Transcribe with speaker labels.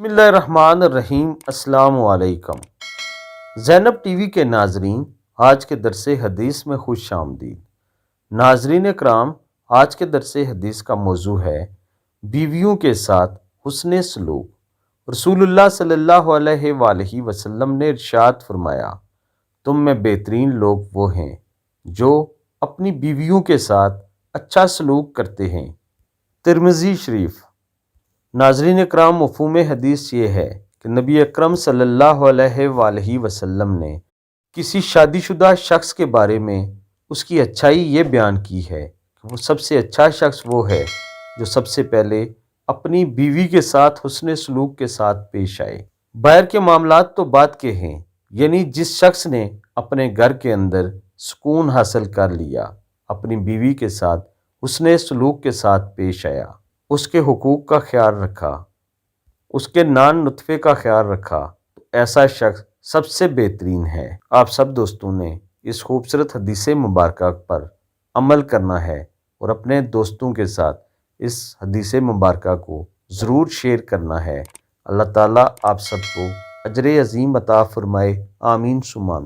Speaker 1: بسم اللہ الرحمن الرحیم۔ السلام علیکم زینب ٹی وی کے ناظرین، آج کے درس حدیث میں خوش آمدید۔ ناظرین اکرام، آج کے درس حدیث کا موضوع ہے بیویوں کے ساتھ حسن سلوک۔ رسول اللہ صلی اللہ علیہ وآلہ وسلم نے ارشاد فرمایا، تم میں بہترین لوگ وہ ہیں جو اپنی بیویوں کے ساتھ اچھا سلوک کرتے ہیں۔ ترمذی شریف۔ ناظرین اکرام، مفہوم حدیث یہ ہے کہ نبی اکرم صلی اللہ علیہ وآلہ وسلم نے کسی شادی شدہ شخص کے بارے میں اس کی اچھائی یہ بیان کی ہے کہ وہ سب سے اچھا شخص وہ ہے جو سب سے پہلے اپنی بیوی کے ساتھ حسن سلوک کے ساتھ پیش آئے۔ باہر کے معاملات تو بات کے ہیں، یعنی جس شخص نے اپنے گھر کے اندر سکون حاصل کر لیا، اپنی بیوی کے ساتھ حسن سلوک کے ساتھ پیش آیا، اس کے حقوق کا خیال رکھا، اس کے نان نطفے کا خیال رکھا، تو ایسا شخص سب سے بہترین ہے۔ آپ سب دوستوں نے اس خوبصورت حدیث مبارکہ پر عمل کرنا ہے اور اپنے دوستوں کے ساتھ اس حدیث مبارکہ کو ضرور شیئر کرنا ہے۔ اللہ تعالیٰ آپ سب کو اجر عظیم عطا فرمائے، آمین ثم آمین۔